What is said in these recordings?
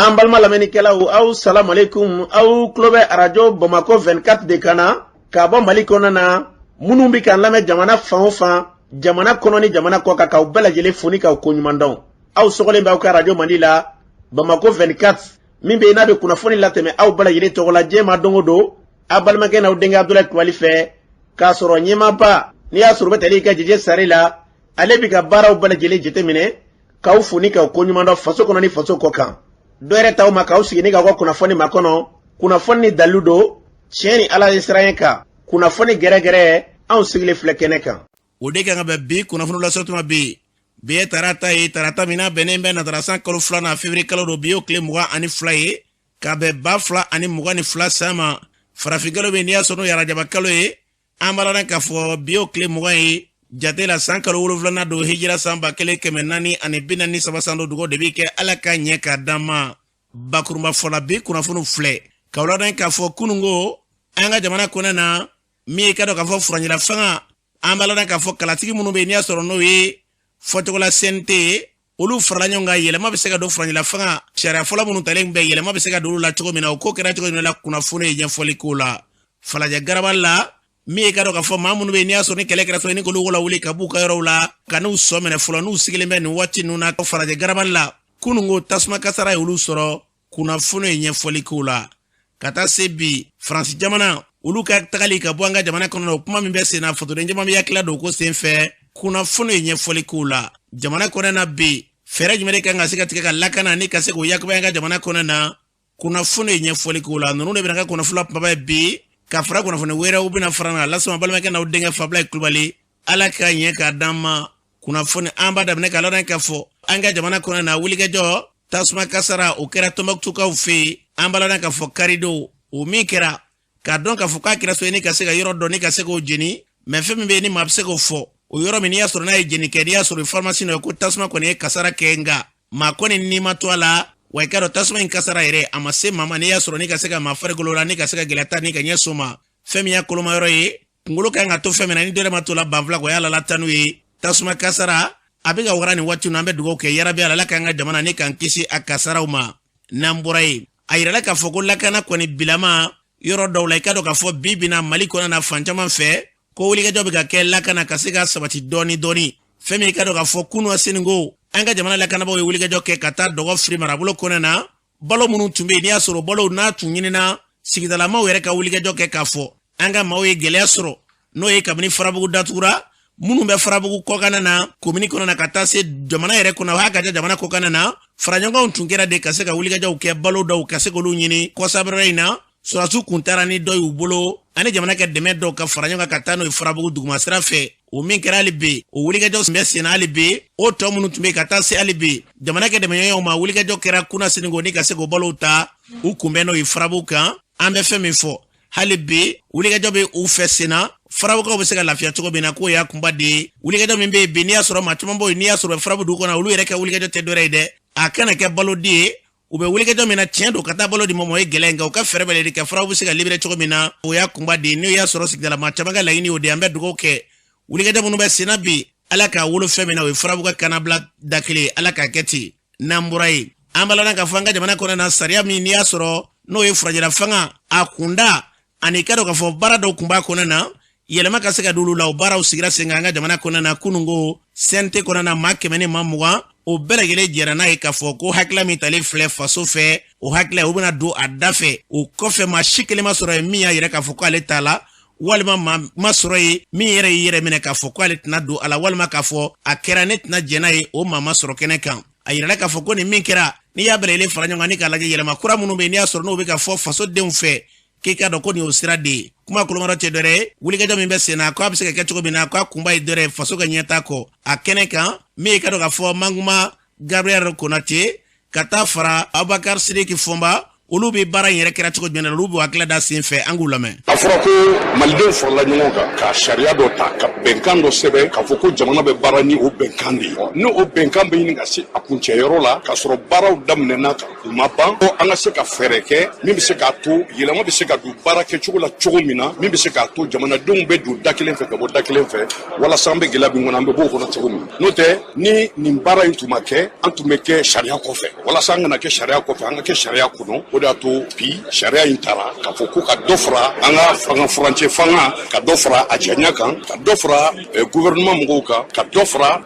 an balma lamɛnnikɛlaw aw salamu alaikum aw tulo bɛ arajo Bamako 24 de kan na ka bɔ Mali kɔnɔ na minnu bɛ k'an lamɛn jamana fan o fan jamana kɔnɔ ni jamana kɔ kan k'aw bɛɛ lajɛlen fo ni k'aw koɲuman dɔn aw sɔgɔlen b'aw ka arajo Mali la Bamako 24 min bɛ yen n'a bɛ kunnafoni latɛmɛ aw bɛɛ lajɛlen tɔgɔ la diɲɛ ma don o don a balimakɛ n'aw denkɛ Abdulaye Kulibali fɛ k'a sɔrɔ ɲɛmaaba n'i y'a sɔrɔ o bɛ tali i ka jɛjɛ sari la ale bɛ ka baaraw bɛɛ lajɛlen jateminɛ k'aw fo ni k'aw koɲuman dɔn faso kɔnɔ ni faso kɔ kan dɔ yɛrɛ t'aw ma k'aw sigi ni k'aw ka kunnafoni ma kɔnɔ kunnafoni ni dalilu don tiɲɛ ni ala ye siran kan kunnafoni gɛrɛgɛrɛ anw sigilen filɛ kɛnɛ kan. O de kan ka bɛn bi kunnafoni lasɔrɔtuma bi ye tarata ye tarata min na bɛnnen bɛ natarasan kalo 2 février kalo don bi y'o tile 22 ye ka bɛn 2022 san ma farafin-kalo bɛ n'i y'a sɔrɔ n'o ye arajaba kalo ye an b'a la k'a fɔ bi y'o tile 20 ye jate la san kalo 7 don hijira san 1443 san don dugawu de bɛ kɛ ala ka ɲɛ k'a d'an ma bakurunba fɔla bi kunnafoni filɛ k'aw ladɔn k'a fɔ kununko an ka jamana kɔnɔ na min ye ka dɔn k'a fɔ furanjira fanga an b'a ladɔn k'a fɔ kalatigi minnu bɛ yen n'i y'a sɔrɔ n'o ye fɔcogola CNT olu farala ɲɔgɔn kan yɛlɛma bɛ se ka don furanjira fanga sariya fɔlɔ minnu talen bɛ yɛlɛma bɛ se ka don olu la cogo min na o ko kɛra cogo min na kunnafoni ye ɲɛfɔli k'o la falajɛ garabali la min ye ka dɔn k'a fɔ maa minnu bɛ yen n'i y'a sɔrɔ ni kɛlɛ kɛra fɛn ni k'olu wuli ka b'u ka yɔrɔw la ka n'u sɔ minɛ fɔlɔ n'u sigilen bɛ nin waati ninnu na falajɛ garabali la kununko tasuma kasara ye olu sɔrɔ kunnafoni ye ɲɛfɔli k'o la ka taa se bi Faransi jamana olu ka tagali ka bɔ an ka jamana kɔnɔ o kuma min bɛ sen na fotoden jama bɛ yakila don ko sen fɛ kunnafoni ye ɲɛfɔli k'o la jamana kɔnɔ na bi fɛɛrɛ jumɛn de kan ka se ka tigɛ ka lakana ni ka se k'o yakubaya an ka jamana kɔnɔ na kunnafoni ye ɲɛfɔli k'o la ninnu de bɛna ka kunnafoni kumaba ye bi ka fara kunnafoni wɛrɛw bɛna fara na lasɔn balimakɛ n'aw denkɛ Abdulaye Kulibali ala ka ɲɛ k'a d'an ma kunnafoni an b'a daminɛ k'a ladɔn k'a fɔ an ka jamana kɔnɔ na wulikɛjɔ tasuma kasara o kɛra Tɔnbɔkutukaw fɛ yen an b'a ladɔn k'a fɔ karido o min kɛra k'a dɔn k'a fɔ k'a kɛra so ye ni ka se ka yɔrɔ dɔn ni ka se k'o jeni mɛ fɛn min bɛ yen ni maa bɛ se k'o fɔ o yɔrɔ min n'i y'a sɔrɔ n'a ye jeni kɛ n'i y'a sɔrɔ pharmacie n'o ye ko tasuma kɔni ye kasara kɛ nka maa kɔni n'i ma to a la wa i ka dɔn tasuma in kasara yɛrɛ a ma se maa ma n'i y'a sɔrɔ ni ka se ka maa farikolo la ni ka se ka gɛlɛya ta ni ka ɲɛ so ma fɛn min y'a koloma yɔrɔ ye kunkolo kan ka to fɛn min na ni dɔ yɛrɛ ma to la banfula ko y'a lala tan n'u ye tasuma kasara a bɛ ka wara nin waati n'an bɛ dugawu kɛ yarabi ala k'an ka jamana ni k'an kisi a kasaraw ma n'an bɔra ye a yirala k'a fɔ ko lakana kɔni bilama yɔrɔ dɔw la i ka dɔn k'a fɔ bi bina Mali kɔnɔ na fan caman fɛ ko wulikɛjɔ bɛ ka kɛ lakana ka se ka sabati dɔɔni dɔɔni fɛn min i ka dɔn k'a fɔ kunu seninko an ka jamana lakanabaaw ye wulikɛjɔ kɛ ka taa dɔgɔ firi marabolo kɔnɔ na balo minnu tun bɛ yen n'i y'a sɔrɔ balo n'a tun ɲinina sigidalamaw yɛrɛ ka wulikɛjɔ kɛ k'a fɔ an ka maaw ye gɛlɛya sɔrɔ n'o ye kabini Farabugu datugura minnu bɛ Farabugu kɔkan na komini kɔnɔ na ka taa se jamana yɛrɛ kɔnɔ hali ka jamana kɔkan na faraɲɔgɔnw tun kɛra de ka se ka wulikɛjɔw kɛ balo dɔw ka se k'olu ɲini kɔsabɛrɛ in na Surasiw kun taara ni dɔ y'u bolo ani jamana kɛ dɛmɛ dɔw ka fara ɲɔgɔn kan ka taa n'o ye Farabugu duguma sira fɛ o min kɛra hali bi o wulikɛjɔ tun bɛ sen na hali bi o tɔ minnu tun bɛ ka taa se hali bi jamana kɛ dɛmɛɲɔgɔnw ma wulikɛjɔ kɛra kunna seninko ni ka se k'o balow ta u kunbɛn n'o ye Farabugu kan an bɛ fɛn min fɔ hali bi wulikɛjɔ bɛ u fɛ sen na Farabugukaw bɛ se ka lafiya cogo min na k'o y'a kunba de ye wulikɛjɔ min bɛ yen bi n'i y'a sɔrɔ maa caman b'o ye n'i y'a sɔrɔ Farabugu dugu kɔnɔ olu yɛrɛ ka wulikɛjɔ tɛ dɔ wɛrɛ ye dɛ a kana kɛ balodi ye u bɛ wulikɛjɔ min na tiɲɛ don ka taa balo di mɔmɔ ye gɛlɛya nka u ka fɛɛrɛ bɛ de kɛ Farabugu bɛ se ka libéré cogo min na o y'a kunba de ye n'o y'a sɔrɔ sigidala maa caman ka laɲini o de an bɛ dugawu kɛ wulikɛjɔ minnu bɛ sen na bi ala k'a wolo fɛn min na o ye Farabugu ka kanabila da kelen ala k'a kɛ ten n'an bɔra ye an b'a la k'a fɔ an ka jamana kɔnɔ na sariya min n'i y'a sɔrɔ n'o ye furanjira fanga a kunda ani ka dɔn k'a fɔ baara dɔw kun b'a kɔnɔ na yɛlɛma ka se ka d'olu la o baaraw sigira sen kan an ka jamana kɔnɔ na kununko CNT kɔnɔ na maa 100 ni maa 20 o bɛɛ lajɛlen jɛra n'a ye k'a fɔ ko hakilila min talen filɛ faso fɛ o hakilila u bɛna don a da fɛ o kɔfɛ maa si kelen ma sɔrɔ ye min y'a yɛrɛ k'a fɔ ko ale t'a la walima maa ma sɔrɔ ye min yɛrɛ y'i yɛrɛ minɛ k'a fɔ ko ale tɛna don a la walima k'a fɔ a kɛra ne tɛna jɛn n'a ye o maa ma sɔrɔ kɛnɛ kan a yirala k'a fɔ ko nin min kɛra n'i y'a bɛrɛ fara ɲɔgɔn kan ni k'a lajɛ yɛlɛma kura minnu bɛ yen n'i y'a sɔrɔ n'o bɛ ka fɔ fasodenw fɛ k'i ka dɔn ko nin y'o sira de ye kuma kolomaro tɛ dɔ ye wulikɛjɔ min bɛ sen na ko a bɛ se ka kɛ cogo min na ko a kunba ye dɔ ye faso ka ɲɛta kɔ a kɛnɛ kan min ka dɔn k'a fɔ Manguma Gabriel Konate ka taa fara Abubakar Sidiki Fɔnba olu be baara yɛrɛ kɛra cogo jumɛn na olu b'u hakili da sen fɛ an k'u lamɛn. A fɔra ko malidenw farala ɲɔgɔn kan ka sariya dɔ ta ka bɛnkan dɔ sɛbɛn k'a fɔ ko jamana bɛ baara ni o bɛnkan de ye ni o bɛnkan bɛ ɲini ka se a kuncɛyɔrɔ la k'a sɔrɔ baaraw daminɛna ka u ma ban ko an ka se ka fɛɛrɛ kɛ min bɛ se k'a to yɛlɛma bɛ se ka don baara kɛcogo la cogo min na min bɛ se k'a to jamanadenw bɛ don da kelen fɛ ka bɔ da kelen fɛ walasa an bɛ gɛlɛya min kɔnɔ an bɛ bɔ o kɔnɔ cogo min n'o tɛ ni nin baara in tun ma kɛ an tun bɛ kɛ sariya kɔfɛ walasa an kana kɛ sariya kɔfɛ an ka kɛ sariya kɔnɔ o de y'a to bi sariya in taara k'a fɔ ko ka dɔ fara an ka fanga furancɛ fanga ka dɔ fara a janya kan ka dɔ fara gouvernement mɔgɔw kan ka dɔ fara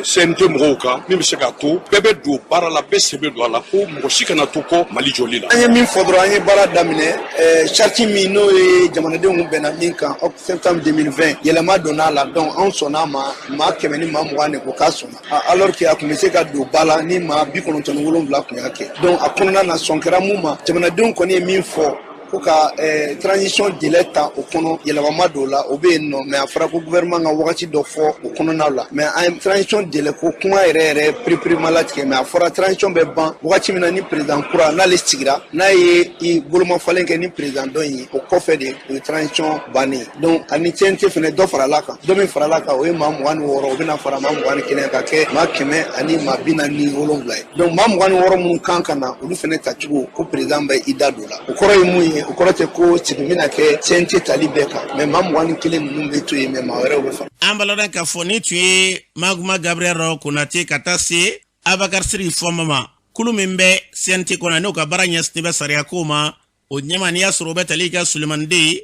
CNT mɔgɔw kan min bɛ se k'a to bɛɛ bɛ don baara la bɛɛ sen bɛ don a la ko mɔgɔ si kana to kɔ Mali jɔli la. An ye min fɔ dɔrɔn an ye baara daminɛ charte min n'o ye jamanadenw bɛnna min kan septembre 2020 yɛlɛma donn'a la donc anw sɔnna ma maa 100 ni maa 20 de ko k'a sɔnna alors que a tun bɛ se ka don ba la ni maa 97 tun y'a kɛ donc a kɔnɔna na sɔn kɛra mun ma jamanadenw kɔni ye min fɔ ko ka transition délai ta o kɔnɔ yɛlɛma dɔw la o bɛ yen nɔ mais a fɔra ko gouvernement ka wagati dɔ fɔ o kɔnɔna la mais an ye transition délai ko kuma yɛrɛ prix-prix latigɛ mais a fɔra transition bɛ ban wagati min na ni président kura n'ale sigira n'a ye i bolomafalen kɛ ni président dɔ in ye o kɔfɛ de o ye transition bannen donc ani CNT fana dɔ farala kan dɔ min farala kan o ye maa 26 o bɛna fara maa 21 ka kɛ maa 100 ani maa 47 ye donc maa 26 minnu kan ka na olu fana tacogo ko président bɛ i da don la o kɔrɔ ye mun ye o kɔrɔ tɛ ko segin bɛna kɛ CNT tali bɛɛ kan mais maa 21 ninnu bɛ to yen mais maa wɛrɛw bɛ fara. An balada k'a fɔ ni tun ye Maguma Gabriel Konate ka taa se Abakar Siri Fɔnba ma kulu min bɛ CNT kɔnɔ n'o ka baara ɲɛsinnen bɛ sariya ko ma o ɲɛma n'i y'a sɔrɔ o bɛ tali ka Sulemani Den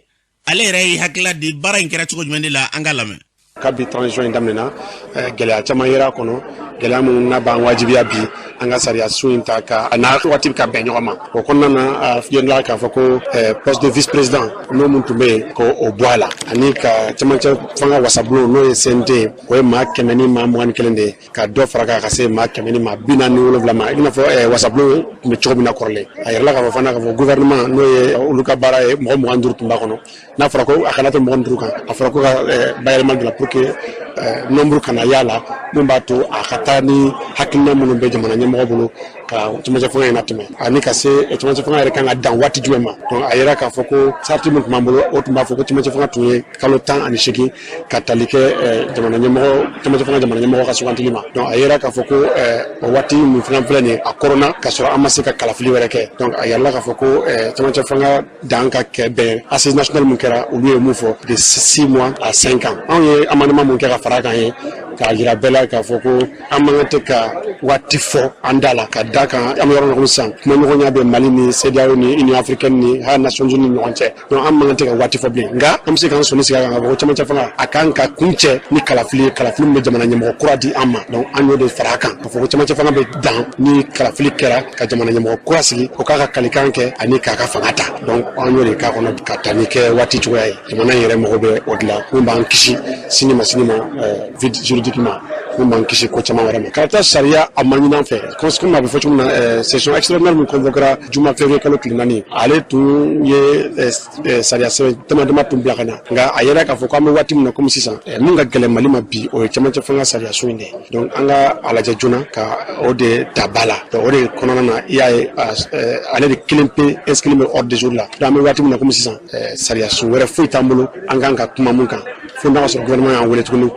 ale yɛrɛ ye hakilila di baara in kɛra cogo jumɛn de la an ka lamɛn. Kabi transition in daminɛna gɛlɛya caman yera kɔnɔ gɛlɛya minnu n'a b'an wajibiya bi an ka sariya so in ta ka a n'a waati ka bɛn ɲɔgɔn ma o kɔnɔna na a fiyɛla k'a fɔ ko poste de vice président n'o mun tun bɛ yen ko o bɔ a la ani ka camancɛ fanga wasabulon n'o ye CNT o ye maa 100 ni maa 21 de ye ka dɔ fara kan ka se maa 100 ni maa 47 ma i n'a fɔ wasabulon tun bɛ cogo min na kɔrɔlen a yɛrɛla k'a fɔ fana k'a fɔ gouvernement n'o ye olu ka baara ye mɔgɔ 25 tun b'a kɔnɔ n'a fɔra ko a kana tɛ mɔgɔ 5 kan a fɔra ko ka bayɛlɛma dilan pour que nombre kana y'a la mun b'a to a ka taa ni hakilina minnu bɛ jamana ɲɛmɔgɔ bolo ka camancɛ fanga in latɛmɛ ani ka se camancɛ fanga yɛrɛ kan ka dan waati jumɛn ma donc a yɛrɛ k'a fɔ ko sarati min tun b'an bolo o tun b'a fɔ ko camancɛ fanga tun ye kalo 18 ka tali kɛ camancɛ fanga jamana ɲɛmɔgɔ ka sugantili ma donc a yɛrɛ k'a fɔ ko o waati min fana filɛ nin ye a kɔrɔna ka sɔrɔ an ma se ka kalafili wɛrɛ kɛ donc a yɛrɛ k'a fɔ ko camancɛ fanga dan ka kɛ bɛn assise nationale min kɛra olu ye mun fɔ de 6 mois à 5 ans anw ye amendement mun kɛ ka fara kan ye k'a jira bɛɛ la k'a fɔ ko an man tɛ ka waati fɔ an da la ka da kan an bɛ yɔrɔ min sisan kuma ɲɔgɔnya bɛ Mali ni CEDEAO ni Union africaine ni hali Nations Unies ni ɲɔgɔn cɛ donc an man tɛ ka waati fɔ bilen nka an bɛ se k'an sɔnni sigi a kan ka fɔ ko camancɛ fanga a kan ka kun cɛ ni kalafili min bɛ jamana ɲɛmɔgɔ kura di an ma donc an y'o de fara a kan k'a fɔ ko camancɛ fanga bɛ dan ni kalafili kɛra ka jamana ɲɛmɔgɔ kura sigi o k'a ka kalikan kɛ ani k'a ka fanga ta donc an y'o de k'a kɔnɔ ka taa ni kɛ waati cogoya ye jamana in yɛrɛ mago bɛ o de la mun b'an kisi sini ma vide juridiquement mun b'an kisi ko caman wɛrɛ ma ka taa sariya a ma ɲinan fɛ comme a bɛ fɔ cogo min na session extraordinaire min convoquera juma février kalo tile 4 ale tun ye sariya sɛbɛn dama dama tun bila ka na nka a yɛrɛ k'a fɔ ko an bɛ waati min na komi sisan min ka gɛlɛn Mali ma bi o ye camancɛ fanga sariya so in de donc an ka a lajɛ joona ka o de ta ba la donc o de kɔnɔna na i y'a ye ale de kelen pe inscrit bɛ ordre du jour la donc an bɛ waati min na komi sisan sariya so wɛrɛ foyi t'an bolo an kan ka kuma mun kan fo n'a sɔrɔ gouvernement y'an wele tuguni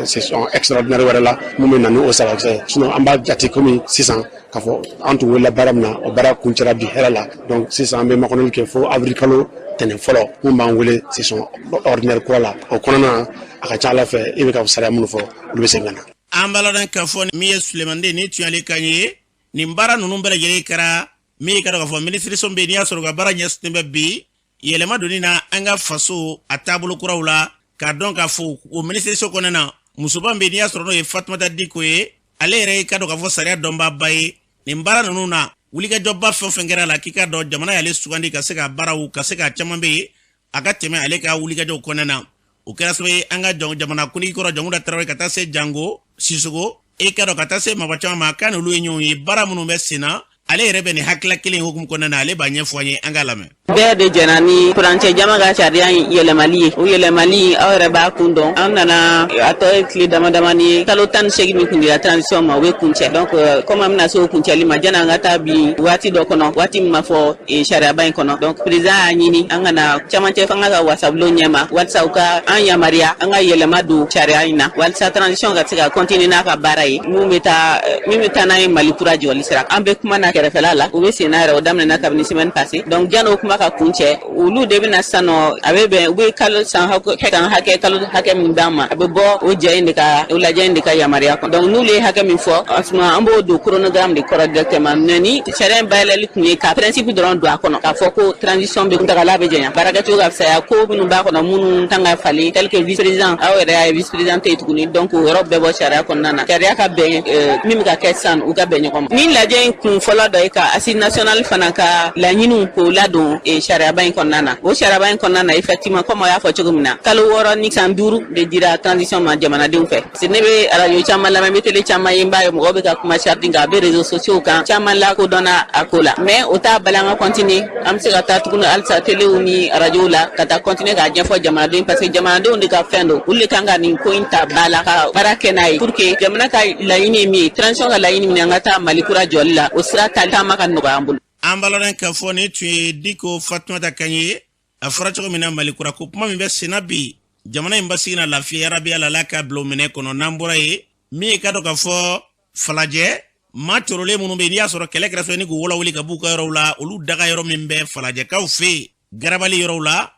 session extraordinaire wɛrɛ la mun bɛ na ni o sariya sinon an b'a jate komi sisan k'a fɔ an tun welela baara min na o baara kuncɛra bi hɛrɛ la donc sisan an bɛ makɔnɔli kɛ fo avril kalo tɛnɛn fɔlɔ mun b'an wele session ordinaire kura la o kɔnɔna na a ka ca Ala fɛ i bɛ ka sariya minnu fɔ olu bɛ segin ka na. An balada k'a fɔ min ye Sulemani Den ni tun y'ale kan ye nin baara ninnu bɛɛ lajɛlen kɛra min ka dɔn k'a fɔ ministre bɛ n'i y'a sɔrɔ ka baara ɲɛsinnen bɛ bi yɛlɛma donni na an ka faso a taabolo kuraw la k'a dɔn k'a fɔ o ministre kɔnɔna na musoba bɛ n'i y'a sɔrɔ n'o ye Fatumata Diko ye ale yɛrɛ ka dɔn k'a fɔ sariya dɔnbaa ye nin baara ninnu na wulikajɔba fɛn o fɛn kɛra la k'i ka dɔn jamana y'ale sugandi ka se ka baaraw ka se ka caman bɛ yen a ka tɛmɛ ale ka wulikajɔw kɔnɔna na o kɛra sababu ye an ka jamana kuntigi kɔrɔ Jankuda Tarawele ka taa se Jango Sisoko e ka dɔn ka taa se mɔgɔ caman ma kan olu ye ɲɔgɔn ye baara minnu bɛ sen na ale yɛrɛ bɛ nin hakila kelen hukum kɔnɔna na ale b'a ɲɛfɔ an ye an ka lamɛn. bɛɛ de jɛna ni furancɛ jama ka sariya yɛlɛmali ye o yɛlɛmali aw yɛrɛ b'a kun dɔn an nana a tɔ ye tile damadamani ye kalo 18 min kun dira transition ma o bɛ kuncɛ donc comme an bɛna se o kuncɛli ma jana an ka taa bi waati dɔ kɔnɔ waati min ma fɔ sariyaba in kɔnɔ donc président y'a ɲini an kana camancɛ fanga ka wasabulon ɲɛma walisa u ka an yamaruya an ka yɛlɛma don sariya in na walisa transition ka se ka continuer n'a ka baara ye min bɛ taa n'a ye Mali kura jɔli sira an bɛ kuma na kɛrɛfɛla la o bɛ sen na yɛrɛ o daminɛna kabini semaine passée donc jana o kuma ka kuncɛ olu de bɛna sanɔ a bɛ bɛn u bɛ kalo san hakɛ kalo hakɛ min d'an ma a bɛ bɔ o jɛ in de ka o lajɛ in de ka yamaruya kɔnɔ donc n'olu ye hakɛ min fɔ en ce moment an b'o don chronogramme de kɔrɔ directement mais ni sariya in bayɛlɛli kun ye ka principe dɔrɔn don a kɔnɔ k'a fɔ ko transition bɛ kuntagala bɛ janya baarakɛcogo ka fisaya ko minnu b'a kɔnɔ minnu kan ka falen tel que vice président aw yɛrɛ y'a ye vice président tɛ yen tuguni donc o yɔrɔ bɛɛ bɔ sariya kɔnɔna na sariya ka bɛn min bɛ ka kɛ sisan u ka bɛn ɲɔgɔn ma ni lajɛ in kun fɔlɔ dɔ ye ka assise nationale fana ka laɲiniw k'o ladon sariyaba in kɔnɔna na o sariyaba in kɔnɔna na effectivement comme a y'a fɔ cogo min na kalo 6 ni san 5 de dira transition ma jamanadenw fɛ parce que ne bɛ radio caman lamɛn n bɛ télé caman ye n b'a ye mɔgɔw bɛ ka kuma charte kan a bɛ réseaux sociaux kan caman lakodɔnna a ko la mais o t'a bali an ka continuer an bɛ se ka taa tuguni halisa téléw ni radio la ka taa continuer k'a ɲɛfɔ jamanadenw parce que jamanadenw de ka fɛn don olu de kan ka nin ko in ta ba la ka baara kɛ n'a ye pour que jamana ka laɲini ye min ye transition ka laɲini min an ka taa Mali kura jɔli la o sira taama ka nɔgɔya an bolo. An balaren k'a fɔ ni tun ye Diko Fatumata Kanye ye a fɔra cogo min na Mali kura ko kuma min bɛ senna bi jamana in basigi na lafiya yarabi Ala k'a bila o minɛ kɔnɔ n'an bɔra ye min ye ka dɔn k'a fɔ Falajɛ maa tɔrɔlen minnu bɛ yen n'i y'a sɔrɔ kɛlɛ kɛrɛfɛ ni k'u wɔlɔwuli ka b'u ka yɔrɔw la olu daga yɔrɔ min bɛ Falajɛkaw fɛ yen garabali yɔrɔw la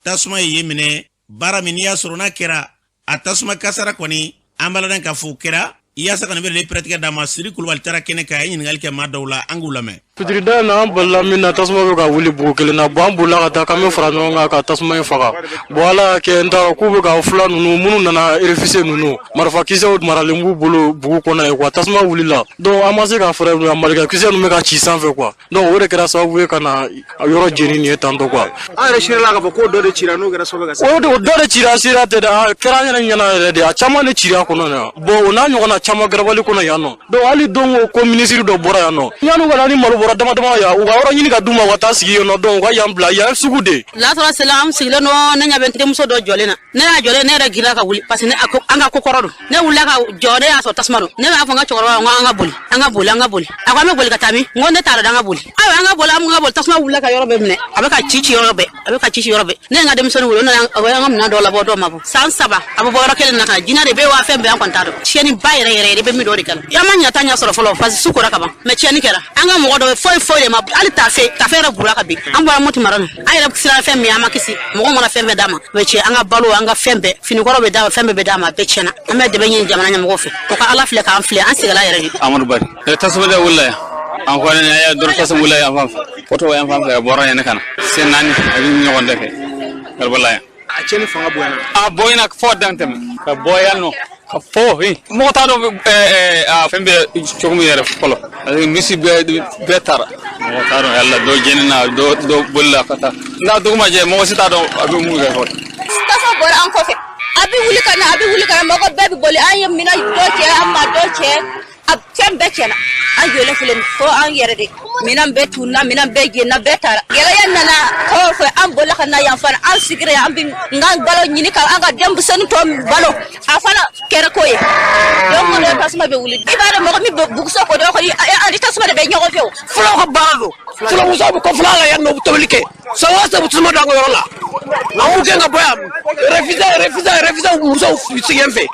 tasuma ye yen minɛ baara min n'i y'a sɔrɔ n'a kɛra a tasuma kasara kɔni an balaren k'a fɔ o kɛra i y'a saka ne bɛ prɛtikɛ d'a ma Siri Kulubali taara kɛnɛ kan a ye ɲininkali kɛ maa dɔw la an k'u lamɛn. Fitirida na an balila min na tasuma bɛ ka wuli bugu kelen na bon an bolila ka taa k'an bɛ fara ɲɔgɔn kan ka tasuma in faga bon ala kɛ n t'a k'u bɛ ka fula ninnu minnu nana refusé ninnu marifakisɛw maralen b'u bolo bugu kɔnɔ ye quoi tasuma wulila donc an ma se ka fɛɛrɛ ninnu malikakisɛ ninnu bɛ ka ci sanfɛ quoi donc o de kɛra sababu ye ka na yɔrɔ jeni nin ye tantɔ quoi. An yɛrɛ sirila k'a fɔ ko dɔ de cira n'o kɛra sababu ka se. O dɔ de cira sira tɛ dɛ a kɛra an yɛrɛ ɲɛna yɛrɛ de a caman de cira kɔnɔ yan bon o n'a ɲɔgɔnna caman garabali kɔnɔ yan nɔ donc hali don ko minisiri dɔ bɔra yan nɔ yan'u ka na ni malo bɔra dama dama ya u ka yɔrɔ ɲini ka d'u ma ka taa sigi yen nɔ donc u ka yan bila yan sugu de. Lasɔrɔ sela an sigilen nɔ ne ɲɛ bɛ denmuso dɔ jɔlen na ne y'a jɔlen ne yɛrɛ girinna ka wuli parce que an ka ko kɔrɔ don ne wulila ka jɔ ne y'a sɔrɔ tasuma don ne b'a fɔ n ka cɛkɔrɔba n ko an ka boli an ka boli an ka boli a ko an bɛ boli ka taa min n ko ne t'a dɔn an ka boli ayiwa an ka boli tasuma wulila ka yɔrɔ bɛɛ minɛ a bɛ ka ci yɔrɔ bɛɛ ne ye n ka denmisɛnnin wele o bɛ an ka minɛn dɔw labɔ dɔw ma bɔ san 7 a bɛ bɔ yɔrɔ kelen na ka jinɛ de bɛ wa fɛn bɛɛ an kɔni t'a dɔn tiɲɛni ba yɛrɛ de bɛ min dɔ de kɛra yan ma ɲata ɲɛ sɔrɔ fɔlɔ parce que su kora ka ban mais tiɲɛni kɛra an ka mɔgɔ dɔ foyi de ma hali tafe yɛrɛ bula ka bin an bɔra Moti mara an yɛrɛ sira fɛn min an ma kisi mɔgɔ mana fɛn bɛɛ d'a ma mais tiɲɛ an ka balo an ka fɛn bɛɛ finikɔrɔ bɛ d'a ma fɛn bɛɛ d'a ma bɛɛ tiɲɛna an bɛ dɛmɛ ɲini jamana ɲɛmɔgɔw fɛ o ka Ala filɛ k'an filɛ an segala yɛrɛ de. Amadu Bari tasuma de wulila yan an ko ne ya dɔrɔn tasuma wulila yan fan fɛ foto yan fan fɛ bɔra yan ne kana sen naani a bɛ ɲɔgɔn dɛ kɛ karbala yan a cɛni fanga bonyana a bonyana fo dan tɛmɛ ka bɔ yan nɔ ka fɔ mɔgɔ t'a dɔn fɛn bɛ cogo min yɛrɛ fɔlɔ misi bɛɛ taara mɔgɔ t'a dɔn yàlla dɔ jeni na dɔ bolila ka taa n'a dugu ma jɛ mɔgɔ si t'a dɔn a bɛ mun kɛ fɔlɔ. tasuma bɔra an kɔfɛ a bɛ wuli ka na mɔgɔ bɛɛ bɛ boli an ye minɛn dɔ cɛ an ma dɔ cɛ a fɛn bɛɛ cɛna an jɔlen filɛ fo an yɛrɛ de minɛn bɛɛ tunna minɛn bɛɛ jenna bɛɛ taara yɛlɛya nana kɔfɛ an bolila ka na yan fana an sigira yan an bɛ n ka balo ɲini ka an ka denmisɛnnin tɔ balo a fana kɛra ko ye donc mun de tasuma bɛ wuli i b'a dɔn mɔgɔ min bɛ buguso ko dɔ kɔni ani tasuma de bɛ ɲɔgɔn fɛ o fulaw ka baara don fulamuso bɛ kɔ fula la yan nɔ u bɛ tobili kɛ san o san tasuma don an ka yɔrɔ la an b'u gɛn ka bɔ yan refusé musow sigi yan fɛ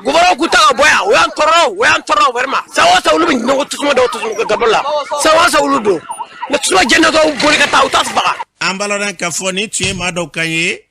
gouvernement k'u ta ka bɔ yan o y'an tɔɔrɔ vraiment san o san olu bɛ ɲɔgɔn tasuma ka gabalo la san o san olu don mais tasuma jɛnna dɔw boli ka taa u t'a faga. An balaren k'a fɔ ni tun ye maa dɔw kan ye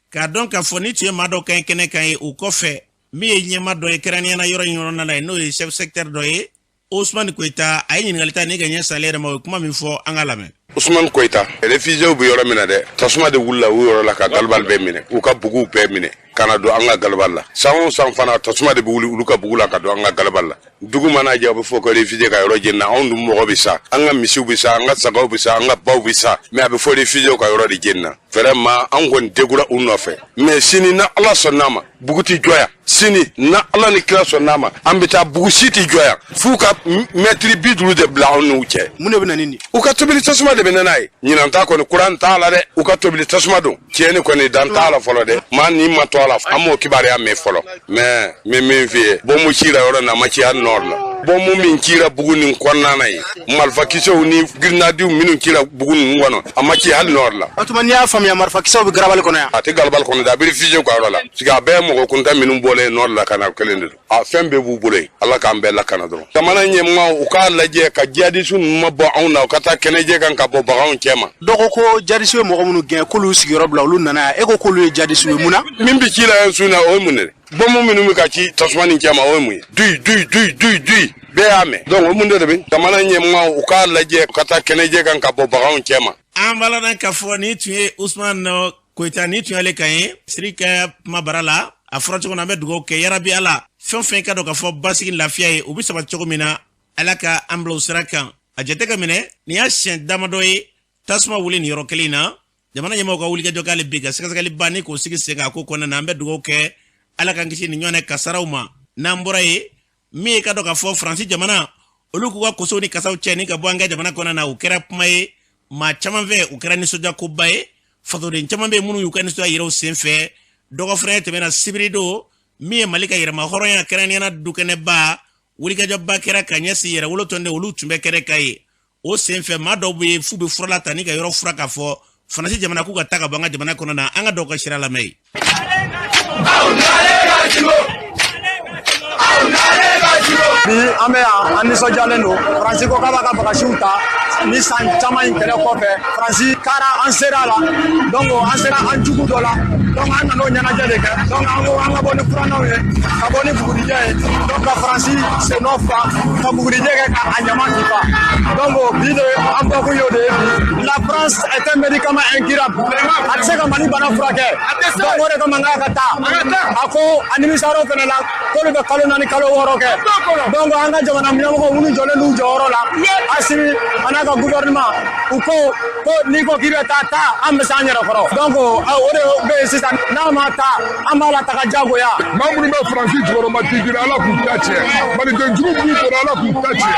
k'a dɔn k'a fɔ ni tun ye maa dɔw kan ye kɛnɛ kan ye o kɔfɛ min ye ɲɛma dɔ ye kɛrɛnkɛrɛnnenya yɔrɔ in yɔrɔ la ye n'o ye chef secteur dɔ ye Ousmane Koyita a ye ɲininkali ta ni ka ɲɛ sale yɛrɛ ma o ye kuma min fɔ an ka lamɛn. Ousmane Koyita réfugiés bɛ yɔrɔ min na dɛ tasuma de wulila u yɔrɔ la ka Galbal bɛɛ minɛ u ka buguw bɛɛ minɛ kana do an ka galbal la san fana tasuma de buguli ulu ka bugula ka do an ka galbal la dugu mana jabu fo ko refugee ka yoro jenna on dum mo bi sa an ka misiw bi sa an ka sagaw bi sa an ka baw bi sa mais abi fo refugee ka yoro di jenna vraiment an gon degura unno fe mais sini na Allah sonnama buguti joya sini na Allah ni kila sonnama ambita bugusiti joya fuka metri bidulu de blawn uche mune bena nini uka tobili tasuma de benanai nyina ta ko ni Quran ta la de uka tobili tasuma do tieni ko ni dan ta la folo de man ni ma to la amo kibare ya me folo mais me vie bo mu chira yoro na ma ci an nord la bo mu min kira buguni konna nay malfa kiso ni grenadier minu kira buguni ngono ama ci hal nord la atumani ya fam ya marfa kiso bi grabal kono ya ati galbal kono da bir fije ko la siga be mo ko kunta minu bole nord la kana kelende a fembe bu bule Allah ka ambe la kana do tamana nyemma u ka laje ka jadi sun mabbo awna ka ta keneje kan ka bo baawon kema doko ko jadi suwe mo munu gen ko lu sigiro bla lu nana e ko lu jadi suwe muna min bi kila en suna o munere bo mo minu mi ka ci tasmani kema o mu dui be ame donc o munde de be tamana nyemma u ka laje ka ta keneje kan ka bo baawon kema ambala dan ka fo ni tuye Ousmane Koita ni tuye le kaye sirika mabarala a fɔra cogo na an bɛ dugawu kɛ yarabi ala fɛn fɛn ka dɔ ka fɔ basigi lafiya ye u bɛ saba cogo min na ala ka an bila o sira kan a jate ka minɛ nin y'a siɲɛ damadɔ ye tasuma wuli nin yɔrɔ kelen na jamana ɲɛmɔgɔw ka wulikajɔ k'ale bi ka sɛgɛsɛgɛli banni k'o sigi sen kan a ko kɔnɔna na an bɛ dugawu kɛ ala k'an kisi nin ɲɔgɔnna kasaraw ma n'an bɔra ye min ye ka dɔ ka fɔ Faransi jamana olu k'u ka kosow ni kasaw cɛ ni ka bɔ an ka jamana kɔnɔna na o kɛra kuma ye maa caman fɛ u kɛra nisɔndiyakoba ye fasoden caman bɛ minnu y'u ka nisɔndiya yɛrɛ u sen fɛ dɔgɔ fɛnɛ tɛmɛna sibiri do min ye Mali ka yɛrɛma hɔrɔnya kɛrɛnkɛrɛnnenya du kɛnɛba wulikajɔba kɛra ka ɲɛsin yɛrɛ wolotɔn de olu tun bɛ kɛrɛ ka ye o sen fɛ maa dɔw bɛ fu bɛ furala ta ni ka yɔrɔ fura k'a fɔ Faransi jamana k'u ka taa ka bɔ an ka jamana kɔnɔ na an ka dɔw ka sira lamɛn bi an bɛ yan an nisɔndiyalen don Faransi ko k'a b'a ka bagasiw ta ni san caman in kɛlɛ kɔfɛ Faransi kara an sera la donc an sera an jugu dɔ la donc an nan'o ɲɛnajɛ de kɛ donc an ko an ka bɔ ni furannaw ye ka bɔ ni bugurijɛ ye donc ka Faransi sen nɔ fa ka bugurijɛ kɛ ka a ɲama kifa donc bi de an bɔkun y'o de ye bi la France est un médicament incurable a tɛ se ka Mali bana furakɛ donc o de kama n k'a ka taa a ko a nimisar'o fɛnɛ la k'olu bɛ kalo 4 kalo 6 kɛ donc an ka jamana ɲɛmɔgɔw minnu jɔlen d'u jɔyɔrɔ la Assimi a n'a ka gouvernement u ko n'i ko k'i bɛ taa an bɛ s'an yɛrɛ kɔrɔ donc o de bɛ yen sisan n'a ma taa an b'a la taga jagoya maa minnu bɛ Faransi jɔyɔrɔma tigiri ala k'u ta cɛ maliden jugu b'u bolo ala k'u ta cɛ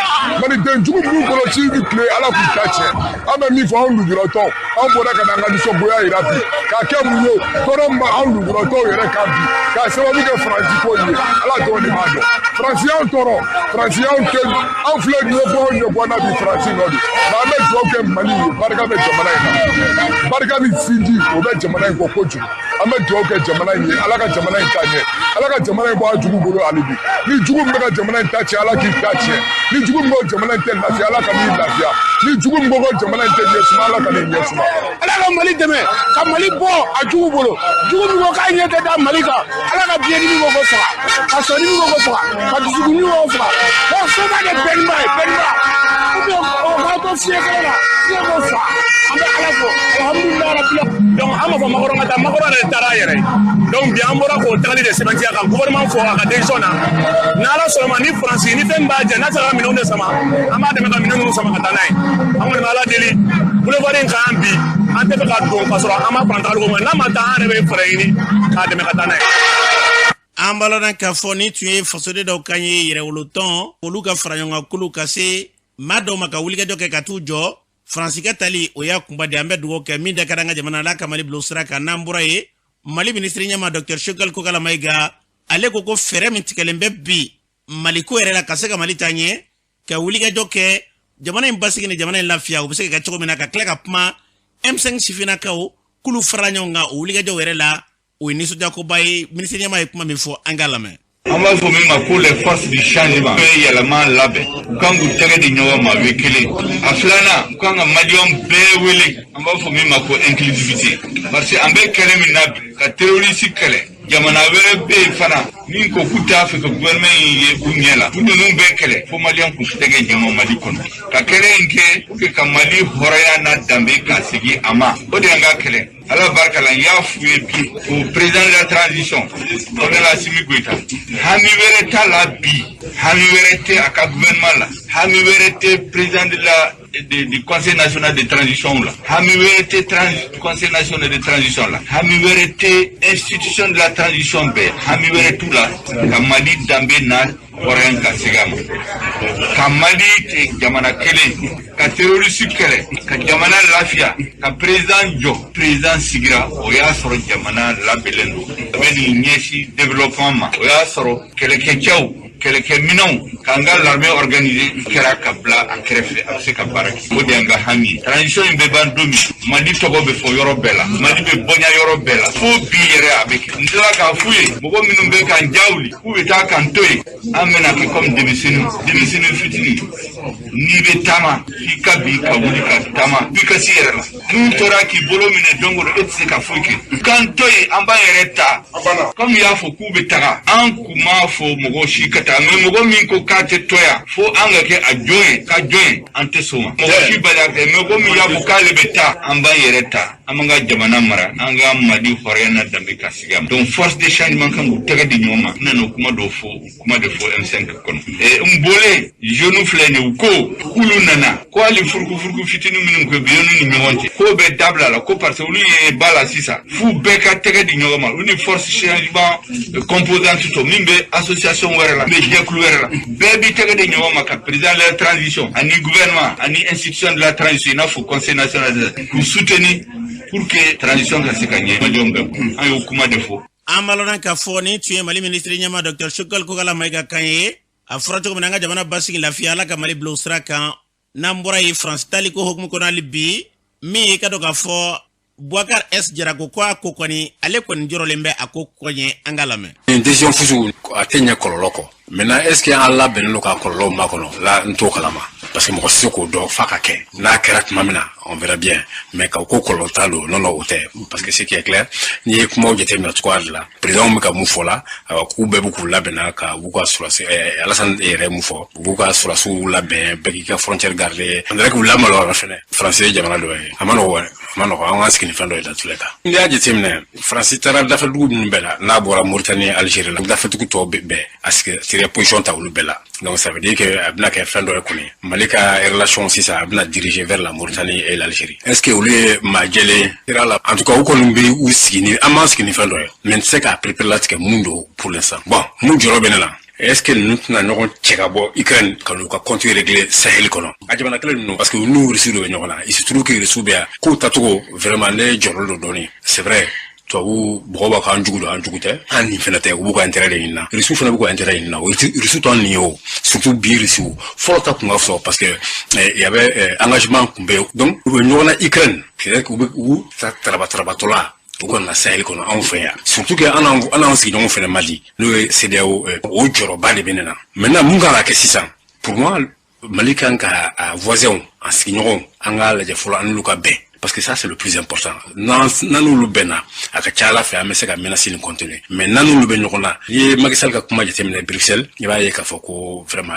maliden jugu b'u bolo ci ni tile ala k'u ta cɛ an bɛ min fɔ an lujuratɔw an bɔra ka na an ka nisɔngoya yira bi k'a kɛ mun ye tɔɔrɔ min b'an lujuratɔw yɛrɛ kan bi k'a sababu kɛ Faransi ko ye ala dɔrɔn de b'a dɔn Faransi y'anw tɔɔrɔ Faransi y'anw kɛ anw filɛ ɲɛbɔna bi Faransi nɔ de nka an bɛ dugawu kɛ Mali ye barika bɛ jamana in na barika ni sinji o bɛ jamana in kɔ kojugu an bɛ dugawu kɛ jamana in ye ala ka jamana in ta ɲɛ ala ka jamana in bɔ a jugu bolo hali bi ni jugu min bɛ ka jamana in ta cɛ ala k'i ta cɛ ni jugu min ko jamana in tɛ lafiya ala ka n'i lafiya ni jugu min ko jamana in tɛ ɲɛsuma ala ka n'i ɲɛsuma ala ka Mali dɛmɛ ka Mali bɔ a jugu bolo jugu min ko k'a ɲɛ tɛ da Mali kan ala ka biyɛn dimi ko faga ka sɔni ko faga ka dusukun ko faga bon soba de bɛnba ye bɛnba ou bien o ka to fiɲɛ kɛlɛ la fiɲɛ ko fa an bɛ ala fɔ alhamdulilayi rabbil donc an ma fɔ Makɔrɔ ka taa Makɔrɔ yɛrɛ taara a yɛrɛ donc bi an bɔra k'o tagali de sɛbɛntiya kan gouvernement fɔ a ka décision na ni ala sɔnna ma ni Faransi ni fɛn b'a jɛ n'a sera ka minɛnw de sama an b'a dɛmɛ ka minɛn ninnu sama ka taa n'a ye an kɔni bɛ ala deli boulevard in kan bi an tɛ fɛ ka don ka sɔrɔ an ma kuran tagali ko ma n'a ma taa an yɛrɛ bɛ fɛɛrɛ ɲini k'a dɛmɛ ka taa n'a ye. an baladan k'a fɔ ni tun ye fasoden dɔw kan ye yɛrɛwolotɔn olu ka fara ɲɔgɔn kulu ka se maa dɔw ma ka wulikajɔ kɛ ka t'u jɔ Faransi ka tali o y'a kunba de an bɛ dugawu kɛ min da ka an ka jamana la ka Mali bila o sira kan n'an bɔra ye Mali ministre ɲɛma Dr Choguel Kokala Mayiga ale ko ko fɛɛrɛ min tigɛlen bɛ bi Mali ko yɛrɛ la ka se ka Mali taa ɲɛ ka wulikajɔ kɛ jamana in basigi ni jamana in lafiya u bɛ se ka kɛ cogo min na ka tila ka kuma M5 sifinnakaw k'olu fara ɲɔgɔn kan o wulikajɔ yɛrɛ la o ye nisɔndiyakoba ye ministre ɲɛma ye kuma min fɔ an k'a lamɛn. An b'a fɔ min ma ko les forces du changement bɛ yɛlɛma labɛn u kan k'u tɛgɛ di ɲɔgɔn ma o ye kelen a filanan u kan ka maliyɛnw bɛɛ wele an b'a fɔ min ma ko inclusivité parce que an bɛ kɛlɛ min na bi ka terroriste kɛlɛ jamana wɛrɛ bɛ yen fana min ko k'u t'a fɛ ka gouvernement in ye u ɲɛ la u ninnu bɛɛ kɛlɛ fo maliyɛn k'u tɛgɛ ɲɛma Mali kɔnɔ ka kɛlɛ in kɛ pour que ka Mali hɔrɔnya n'a danbe ka segin a ma o de y'an ka kɛlɛ ala barka la y'a fouillé bi au président de la transition colonel Assimi Goïta hami wéré ta la bi hami wéré te aka gouvernement la hami wéré te président de la du Conseil national de transition là hami wéré te Conseil national de transition là hami wéré te institution de la transition be hami wéré tout là ka Mali dambe na Oren ka sigama ka Mali te jamana kele ka terroriste kele ka jamana lafia ka président jo président sigira o ya soro jamana labelendo beni nyesi développement o ya soro kele kechaw kele minão kanga l'armée organisée kera kabla akrefe ase kabaraki odianga hami transition be bandomi Mali togo be fo yoro bela Mali be bonya yoro bela fo bi yere avec ndila ka fuye mogo minum be kan jawli ku be ta kan toy amena ke comme demisinu fitini ni be tama fika bi ka wuli ka tama bi ka siyere la tu tora ki bolo mine dongoro etse ka fuke kan toy amba yereta comme ya fo ku be taga an kuma fo mogo shikata mais mogo min ko kate toya fo anga ke ajoye ka joye ante soma mogo shi bala ke mogo mi ya fo kale beta amba yereta amanga jamana mara anga Mali horena dambe ka sigam donc force de changement kan go tege di nyoma nano kuma de fo M5 kono e mbole jeune flene ko kulu nana ko ali furku fitinu minum ko biyonu ni nyonte ko be dabla la ko parce ulu e bala sisa fu be ka tege di nyoma uni force changement composante to mimbe association werela be jeklu werela be bi tege di nyoma ka président de la transition ani gouvernement ani institution de la transition na fu conseil national pour soutenir pour que transition ka se gagner majonga ayo kuma defo amalona ka foni tuye Mali ministre nyama Dr Shukal Kogala Maiga Kanye afrato ko nanga jamana basi la fiala ka Mali blosra kan nambura yi France taliko hokmu ko na libi mi ka doka fo Boubacar S jara ko kokoni ale ko njoro lembe akokonye angalame une décision fusu atenya kololoko maintenant est ce que Allah benno ka kololo makono la nto kalama parce que mo siko do faka ke na kerat mamina on verra bien mais ka ko kolotalo non ote parce que ce qui est clair ni ko mo jete na squad la président mo ka mu fola ku be beaucoup la bena ka buka sur Alassane ere mu fo buka sur su la be be ka frontière garder on dirait que la malo rafene français jamana do amano on aski ni fando dans tous les cas ndi aje timne France tara dafa dugub ni bela na bora Mauritanie Algérie la dafa tuku to be aski tire position ta wulu bela donc ça veut dire que abna ka fando ko ni malika relation si ça abna diriger vers la Mauritanie et l'Algérie est-ce que ole majele tira en tout cas ko lumbi ou skini amaski ni fando mais c'est qu'à préparer la que mundo pour l'instant bon mu joro benela est-ce que nous n'avons pas Ukraine quand nous continuer régler Sahel kono ajabana kala nous parce que nous risque de nyona il se trouve que risque bien ko tatugo vraiment les joro doni c'est vrai toi ou broba ka anjugute ani fenate ou ko intérêt ina risque fena ko intérêt ina risque ton nio surtout bi risque folta ko ngafso parce que il y avait engagement donc nyona Ukraine c'est que ou ça trabatola on a Sahel qu'on a fait surtout que on a aussi on fait le Mali le CDAO au Joroba de Benena maintenant mungala que c'est ça pour moi Mali kan ka voisin en signon anga la jefolo an luka be parce que ça c'est le plus important nanu lu bena aka chala fa mais c'est ka menacer le contenu mais nanu lu benyo na ye magisal ka kuma jete mena Bruxelles il va y ka foko vraiment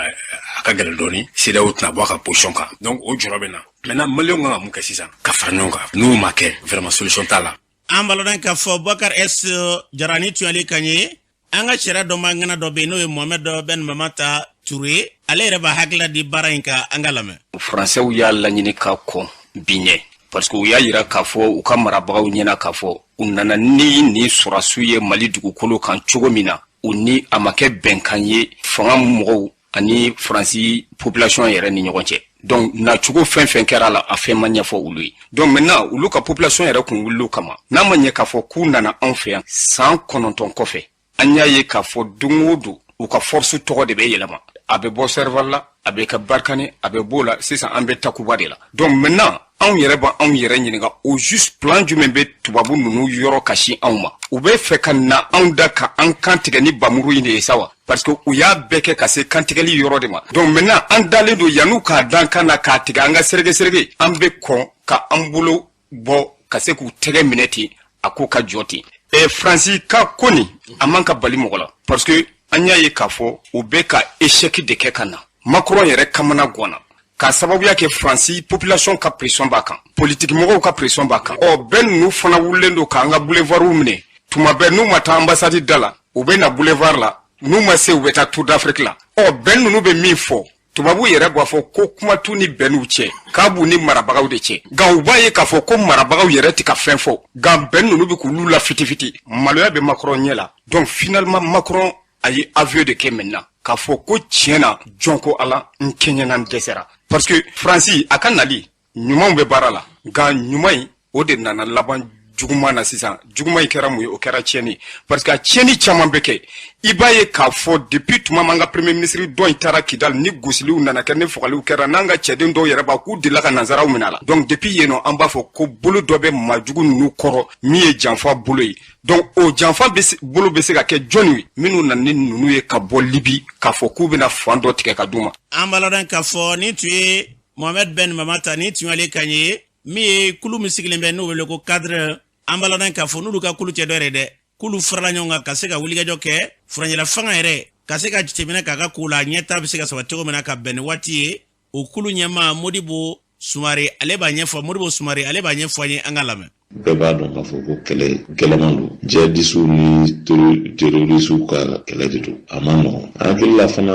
aka gale doni CDAO na boka position ka donc au Joroba maintenant Mali nga mu ka c'est ça ka farnyonga nous make vraiment solution tala ambalodan ka fo Boubacar S jarani tuali kanye anga chera do mangana do beno e Mohamed Ben Mamata Touré ale reba hakla di barainka angalame français ou ya la nyini ka ko binye parce que ya yira ka fo u kamara bawo nyina ka fo unana ni surasuye Mali dugu kolo kan chogo mina uni amake benkanye fanga mo ani France population yere ni nyogonche donc na chugo fen kera la afen manya fo ului donc maintenant ulu ka population yere kun wulu kama na manya ka fo ku nana en fait sans kononton kofe anya ye ka fo dungudu u ka force to de be yelama abe bo server la abe ka barkane abe bola c'est ça ambe takuba de la donc maintenant on yere nyinga au juste plan du membe tubabu nunu yoro kashi anma u be fe kan na anda ka an kantiga ni bamuru ine sawa parce que u ya beke ka se kantiga li yoro de ma donc maintenant an dale do yanu ka danka na ka tiga anga serge ambe kon ka ambulo bo ka se ku tege mineti akoka joti e Francis ka koni amanka bali mogola parce que anya ye kafo u be ka échec de kekana Macron yere kamana gona ka sababu yake Francis population ka pression bakan politique mɔgɔw ka pression b'a kan bɛɛ ninnu fana wulilen don k'an ka boulevard minɛ tuma bɛɛ n'u ma taa ambassade da la u bɛ na boulevard la n'u ma se u bɛ taa Tour d'Afrique la bɛn ninnu bɛ min fɔ tubabu yɛrɛ b'a fɔ ko kuma t'u ni bɛn'u cɛ k'a b'u ni marabagaw de cɛ nka u b'a ye k'a fɔ ko marabagaw yɛrɛ tɛ ka fɛn fɔ nka bɛn ninnu bɛ k'olu la fitifiti maloya bɛ Macron ɲɛ la donc finalement Macron a ye aveu de kɛ maintenant k'a fɔ ko tiɲɛ na jɔn ko ala n kɛɲɛna n dɛsɛra parce que Fransi a ka nali ɲumanw bɛ baara la nka ɲuman in o de nana laban juguman na sisan juguman in kɛra mun ye o kɛra tiɲɛni parce que a tiɲɛni caman bɛ kɛ i b'a ye k'a fɔ depuis tuma min an ka premier ministre dɔ in taara Kidal ni gosiliw nana kɛ ni fagaliw kɛra n'an ka cɛden dɔw yɛrɛ b'a k'u delila ka nanzaraw minɛ a la donc depuis yen nɔ an b'a fɔ ko bolo dɔ bɛ majugu ninnu kɔrɔ min ye janfa bolo ye donc o janfa bolo bɛ se ka kɛ jɔnni ye minnu nana ni ninnu ye ka bɔ Libi k'a fɔ k'u bɛna fan dɔ tigɛ ka d'u ma. an b'a lɔn k'a fɔ ni tun ye Mohamed Ben Mamata ni tun y'ale kan ye min ye kulu min sigilen bɛ n'o wele ko cadre an b'a lɔn k'a fɔ n'olu ka kulu tɛ dɔ yɛrɛ dɛ kulu farala ɲɔgɔn kan ka se ka wulikajɔ kɛ furancɛla fanga yɛrɛ ka se ka jateminɛ k'a ka kow la ɲɛta bɛ se ka sabati cogo min na ka bɛn ni waati ye o kulu ɲɛmaa Modibo Sumare ale b'a ɲɛfɔ Modibo Sumare ale b'a ɲɛfɔ an ye an ka lamɛn. bɛɛ b'a dɔn k'a fɔ ko kɛlɛ gɛlɛman don jihadisiw ni terrorisiw ka kɛlɛ de don a ma nɔgɔn an hakili la fana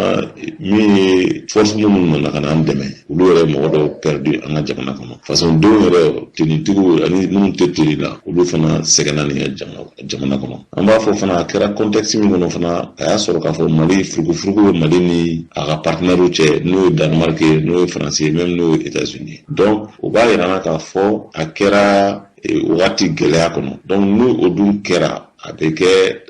min ye force minnu nana ka n'an dɛmɛ olu yɛrɛ mɔgɔ dɔw perdu an ka jamana kɔnɔ fasodenw yɛrɛ tenitigiw ani minnu tɛ teri la olu fana sɛgɛnna nin jamana kɔnɔ an b'a fɔ fana a kɛra contexte min kɔnɔ fana a y'a sɔrɔ k'a fɔ Mali furugufurugu bɛ Mali ni a ka partenaires cɛ n'o ye Danemark ye n'o ye France ye même n'o ye États-Unis donc o b'a yira na k'a fɔ a kɛra wagati gɛlɛya kɔnɔ donc n'o dun kɛra a bɛ kɛ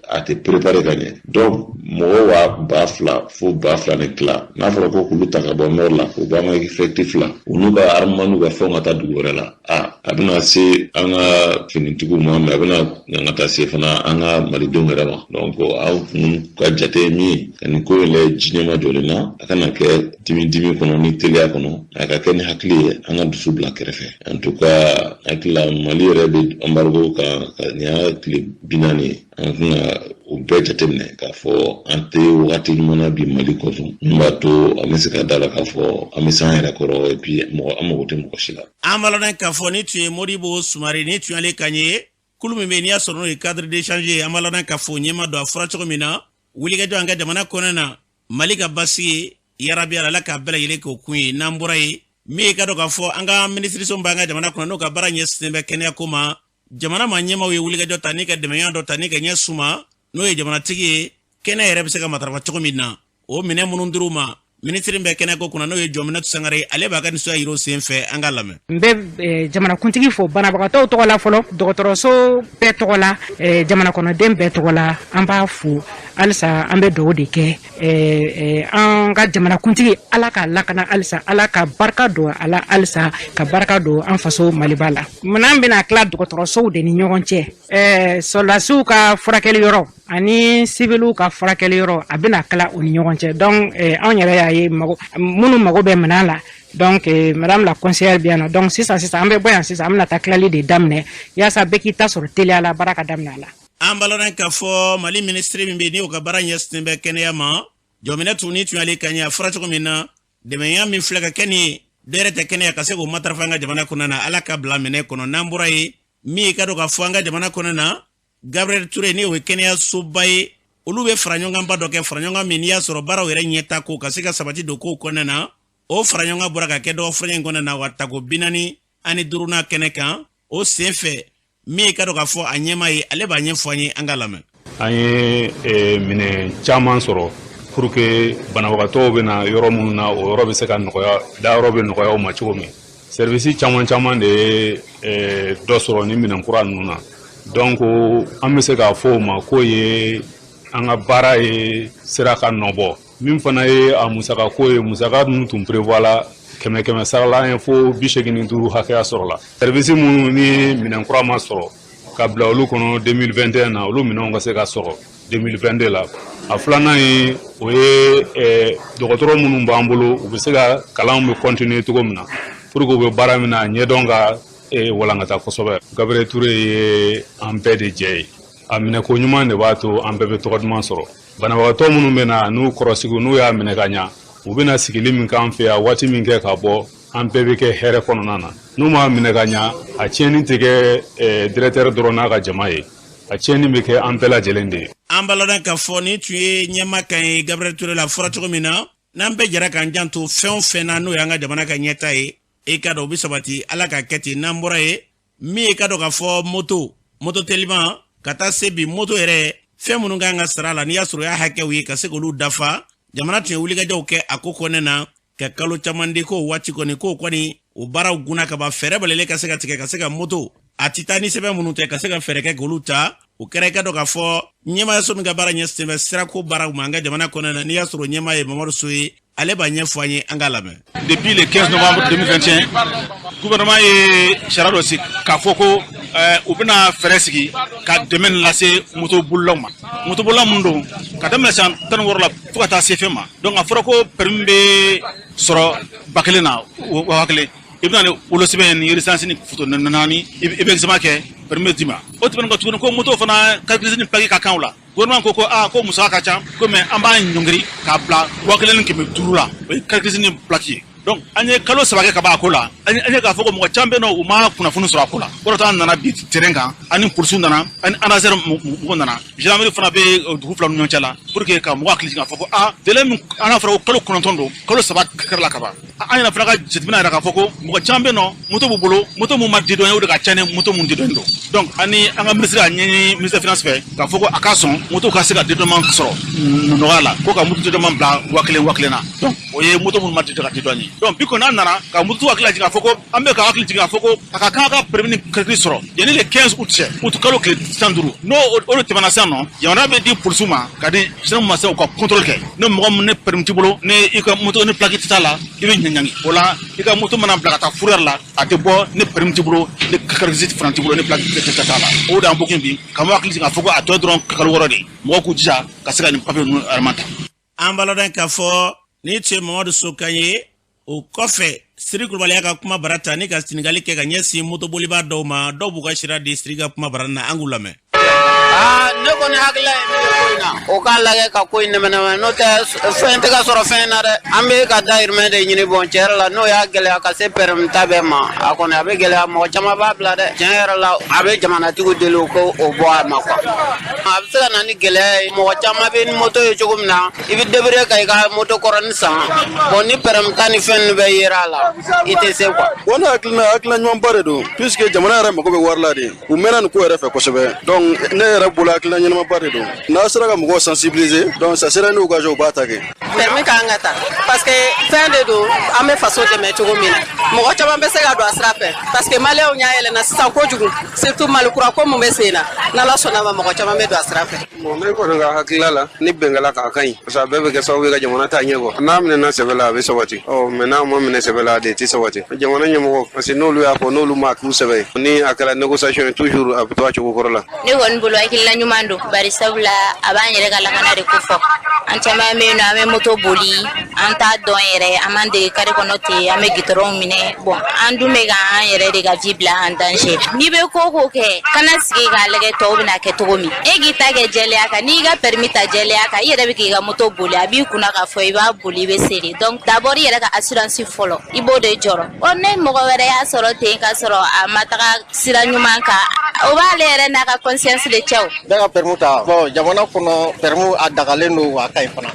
a tɛ préparé ka ɲɛ donc mɔgɔw b'a 2 fo 2,000 ni tila n'a fɔra ko k'olu ta ka bɔ nord la o b'a ma effectif la u n'u ka armement n'u ka fɛnw ka taa dugu wɛrɛ la a bɛna se an ka finitigiw ma mais a bɛna ka taa se fana an ka malidenw yɛrɛ ma donc aw kun ka jate min ye ka nin ko in lajɛ diɲɛma jɔlen na a kana kɛ dimi kɔnɔ ni teliya kɔnɔ a ka kɛ ni hakili ye an ka dusu bila kɛrɛfɛ en tout cas hakili la Mali yɛrɛ bɛ embargo kan nin y'a tile 40 ye an kan ka o bɛɛ jateminɛ k'a fɔ an tɛ wagati ɲuman na bi Mali kɔsɔn min b'a to an bɛ se ka da la k'a fɔ an bɛ se an yɛrɛ kɔrɔ et puis an mago tɛ mɔgɔ si la. an b'a lɔn k'a fɔ ni tun ye Modibo Sumare ni tun y'ale kan ye kulu min bɛ n'i y'a sɔrɔ n'o ye cadre d'échange ye an b'a lɔn k'a fɔ ɲɛma don a fɔra cogo min na wulikajɔ an ka jamana kɔnɔ na Mali ka basigi yarabi Ala k'a bɛɛ lajɛlen k'o kun ye n'an bɔra ye min ye ka dɔn k'a fɔ an ka ministre b'an ka jamana kɔnɔ n'o ka baara ɲɛsinnen bɛ kɛnɛya ko ma jamana ma ɲɛmaw ye wulikajɔ ta ni ka dɛmɛɲɔgɔn dɔ ta ni ka ɲɛ suma n'o ye jamanatigi ye kɛnɛ yɛrɛ bɛ se ka matarafa cogo min na o minɛ minnu dir'u ma ministre bɛ kɛnɛ ko kunna n'o ye Jɔminɛtu Sangare ale b'a ka nisɔndiya yir'o sen fɛ an ka lamɛn. n bɛ jamanakuntigi fo banabagatɔw tɔgɔ la fɔlɔ dɔgɔtɔrɔso bɛɛ tɔgɔ la jamana kɔnɔden bɛɛ tɔgɔ la an b'a fo halisa an bɛ dugawu de kɛ an ka jamanakuntigi Ala ka lakana halisa Ala ka barika don a la halisa ka barika don an faso Maliba la munna an bɛna tila dɔgɔtɔrɔsow de ni ɲɔgɔn cɛ sɔrɔdasiw ka furakɛli yɔrɔ ani civiliw ka furakɛli yɔrɔ a bɛna tila o ni ɲɔgɔn cɛ donc anw yɛrɛ y'a ye minnu mago bɛ minɛn la donc madame la conseillère bi yan nɔ donc sisan an bɛ bɔ yan sisan an bɛna taa tilali de daminɛ yaasa bɛɛ k'i ta sɔrɔ teliya la baara ka daminɛ a la. an b'a lɔn k'a fɔ Mali ministre min bɛ yen ni o ka baara ɲɛsinnen bɛ kɛnɛya ma Jɔminɛtu ni tun y'ale kan ye a fɔra cogo min na dɛmɛya min filɛ ka kɛ nin ye dɔ yɛrɛ tɛ kɛnɛya ka se k'o matarafa an ka jamana kɔnɔ na Ala ka bila minɛ kɔnɔ n'an bɔra ye min ye ka dɔn k'a fɔ an ka jamana kɔnɔ na Gabriel Touré ni o ye kɛnɛyasoba ye olu bɛ fara ɲɔgɔn ba dɔ kɛ fara ɲɔgɔn min n'i y'a sɔrɔ baaraw yɛrɛ ɲɛta ko ka se ka sabati don kow kɔnɔna na o fara ɲɔgɔn bɔra ka kɛ dɔgɔ fɔlɔ in kɔnɔna na wa tako 45 kɛnɛ kan o sen fɛ min ye ka dɔn k'a fɔ a ɲɛma ye ale b'a ɲɛfɔ an ye an ka lamɛn. an ye minɛ caman sɔrɔ pour que banabagatɔw bɛ na yɔrɔ minnu na o yɔrɔ bɛ se ka nɔgɔya dayɔrɔ bɛ nɔgɔya o ma cogo min service caman de ye dɔ sɔrɔ ni minɛn kura ninnu na donc an bɛ se k'a fɔ o ma k'o ye an ka baara ye sira ka nɔbɔ min fana ye a musaka ko ye musaka ninnu tun prévoit la 100 sarala an ye fo 85 hakɛya sɔrɔ la service minnu ni minɛn kura ma sɔrɔ ka bila olu kɔnɔ 2021 na olu minɛnw ka se ka sɔrɔ 2022 la a filanan ye o ye dɔgɔtɔrɔ minnu b'an bolo u bɛ se ka kalanw bɛ continuer cogo min na pour que u bɛ baara min na ɲɛdɔn ka walankata kosɛbɛ Gabriel Touré ye an bɛɛ de jɛ ye a minɛ ko ɲuman de b'a to an bɛɛ bɛ tɔgɔ duman sɔrɔ banabagatɔ minnu bɛ na n'u kɔrɔsigi n'u y'a minɛ ka ɲa u bɛna sigili min k'an fɛ yan waati min kɛ ka bɔ an bɛɛ bɛ kɛ hɛrɛ kɔnɔna na n'u m'a minɛ ka ɲa a tiɲɛni tɛ kɛ directeur dɔrɔn n'a ka jama ye a tiɲɛni bɛ kɛ an bɛɛ lajɛlen de ye. An balada k'a fɔ ni tun ye ɲɛma kan ye Gabriel Touré la fɔra cogo min na n'an bɛɛ jɛra k'an janto fɛn o fɛn na n'o y'an ka jamana ka ɲɛta ye e ka dɔn o bɛ sabati ala ka kɛ ten n'an bɔra ye min ye ka dɔn k'a fɔ moto teliman ka taa se bi moto yɛrɛ fɛn minnu kan ka sara la n'i y'a sɔrɔ o y'a hakɛw ye ka se k'olu dafa jamana tun ye wulikajɔw kɛ a ko kɔnɛ na ka kalo caman di k'o waati kɔni k'o kɔni o baaraw gunna ka ban fɛɛrɛ balalen ka se ka tigɛ ka se ka moto a ti taa ni sɛbɛn minnu tɛ ka se ka fɛɛrɛ kɛ k'olu ta o kɛra i ka dɔn k'a fɔ ɲɛmaayaso min ka baara ɲɛsinnen bɛ sirako baaraw ma an ka jamana kɔnɔ na n'i y'a sɔrɔ ɲɛmaa ye Mamadu So ye ale b'a ɲɛfɔ an ye an k'a lamɛn. Depuis le 15 novembre 2021 gouvernement ye sariya dɔ sigi k'a fɔ ko u bɛna fɛɛrɛ sigi ka dɛmɛ lase motobolilaw ma motobolilaw minnu don ka daminɛ san 16 la fo ka taa se fɛn ma donc a fɔra ko permis bɛ sɔrɔ 1000 na wa 1000 i bɛna ni wolosɛbɛn ni licence ni photo naani i bɛ examen kɛ permis d'i ma o tɛmɛnen kɔ tuguni ko moto fana calcul ni plaque ka kan o la gouvernement ko ko musaka ka ca ko mais an b'a ɲɔngiri k'a bila 1500 la o ye calcul ni plaque ye donc an ye kalo 3 kɛ ka ban a ko la an ye k'a fɔ ko mɔgɔ caman bɛ yen nɔ u ma kunnafoni sɔrɔ a ko la kɔrɔtɔ an nana bi terrain kan ani polisiw nana ani ANASER mɔgɔw nana gendarmerie fana bɛ dugu fila ni ɲɔgɔn cɛ la pour que ka mɔgɔ hakili jigin k'a fɔ ko délai min an y'a fɔra ko kalo 9 don kalo 3 kɛra la ka ban an yɛrɛ fana ka jateminɛ yɛrɛ k'a fɔ ko mɔgɔ caman bɛ yen nɔ moto b'u bolo moto mun ma di dɔn ye o de ka ca ni moto mun di dɔn don donc ani an ka ministre a ɲɛɲini ministre des finances fɛ k'a fɔ ko a ka sɔn moto ka se ka dédouanement sɔrɔ nɔgɔya la ko ka moto dédouanement bila 1000 na donc o ye moto mun ma di ka di dɔn ye donc bi kɔni an nana ka moto hakili jigin k'a fɔ ko an bɛ ka hakili jigin k'a fɔ ko a ka kan ka permis ni calcul sɔrɔ yanni le 15 août cɛ août kalo tile 15 n'o de tɛmɛna sisan nɔ jamana bɛ di polisiw ma ka di gendarme ma se u ka contrôle kɛ ne mɔgɔ min ne permis t'i bolo ne i ka moto ni plaque tɛ t'a la i bɛ ɲangi o la i ka moto mana bila ka taa fourrière la a tɛ bɔ ne permis t'i bolo ne carte d'identité fana t'i bolo ne plaque tɛ t'a la o de an bɔ bi ka mɔgɔ hakili jigin k'a fɔ ko a tɔ ye dɔrɔn kalo 6 de mɔgɔw k'u jija ka se ka nin papier ninnu arama ta. An balada k'a fɔ ni tun ye Mamadu So kan ye o kɔfɛ Siri Kulubali y'a ka kuma bara ta ni ka sinigali kɛ ka ɲɛsin motobolibaa dɔw ma dɔw b'u ka sira di Siri ka kuma bara na an k'u lamɛn. Ne kɔni hakili ye min ye ko in na o k'a lajɛ ka ko in nɛmɛnɛmɛ n'o tɛ fɛn tɛ ka sɔrɔ fɛn na dɛ an bɛ ka dahirimɛ de ɲini bɔn tiɲɛ yɛrɛ la n'o y'a gɛlɛya ka se permis ta bɛɛ ma a kɔni a bɛ gɛlɛya mɔgɔ caman b'a bila dɛ tiɲɛ yɛrɛ la a bɛ jamanatigiw deli ko o bɔ a ma quoi a bɛ se ka na ni gɛlɛya ye mɔgɔ caman bɛ ni moto ye cogo min na i bɛ débrouiller ka i ka moto kɔrɔni san bon ni permis ta ni fɛn ninnu bɛ yera a la i tɛ se quoi. o ne hakilina ɲumanba de don puisque jamana yɛrɛ mago bɛ wari la de u mɛnna nin ko yɛrɛ fɛ kosɛbɛ donc ne yɛrɛ bolo hakilina ɲɛnamaba de don n'a sera ka mɔgɔw sensibiliser donc ça serait une occasion u b'a ta kɛ. permis k'an ka ta parce que fɛn de don an bɛ faso dɛmɛ cogo min na mɔgɔ caman bɛ se ka don a sira fɛ parce que maliyɛnw y'a yɛlɛnna sisan kojugu surtout malikura ko mun bɛ sen na n'ala sɔnna ma mɔgɔ caman bɛ don a sira fɛ. bon ne kɔni ka hakilila la ni bɛnkɛla k'a ka ɲi parce que a bɛɛ bɛ kɛ sababu ye ka jamana ta ɲɛ bɔ n'a minɛna sɛbɛ la a bɛ sabati mais n'a ma minɛ sɛbɛ la a de tɛ sabati jamana ɲɛmɔgɔ parce que n'olu y'a fɔ n'olu ma k'u sɛbɛ ye ni a kɛra négociation ye toujours a bɛ to a cogo kɔrɔ la. ne kɔni bolo hakilila ɲuman don bari sabula a b'an yɛrɛ ka lakana de ko fɔ an caman bɛ yen nɔ an bɛ moto boli an t'a dɔn yɛrɛ an m'an dege kare kɔnɔ ten an bɛ gitɔrɔnw minɛ bon an dun bɛ k'an yɛrɛ de ka vie bila en danger n'i bɛ ko ko kɛ kana sigi k'a lajɛ tɔw bɛna kɛ cogo min e k'i ta kɛ jɛlenya kan n'i ka permis ta jɛlenya kan i yɛrɛ bɛ k'i ka moto boli a b'i kunna k'a fɔ i b'a boli i bɛ seri donc d'abord i yɛrɛ ka assurance fɔlɔ i b'o de jɔrɔ ɔ ne mɔgɔ wɛrɛ y'a sɔrɔ ten k'a sɔrɔ a ma taga sira ɲuman kan o b'ale yɛrɛ n'a ka conscience de cɛ o. bɛɛ ka permis ta bon jamana kɔnɔ permis a dagalen don a ka ɲi fana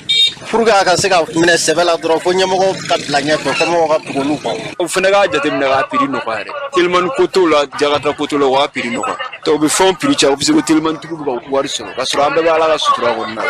pour que a ka se ka minɛ sɛbɛ la dɔrɔn fo ɲɛmɔgɔ ka bila ɲɛfɛ fo mɔgɔw ka tugu olu kɔ. o fana k'a jateminɛ k'a prix nɔgɔya dɛ telimani ko t'o la jagata ko t'o la o k'a prix nɔgɔya u bɛ fɛnw prix caya u bɛ se ko telimanitigiw bɛ ka wari sɔrɔ k'a sɔrɔ an bɛɛ bɛ ala ka sutura kɔnɔna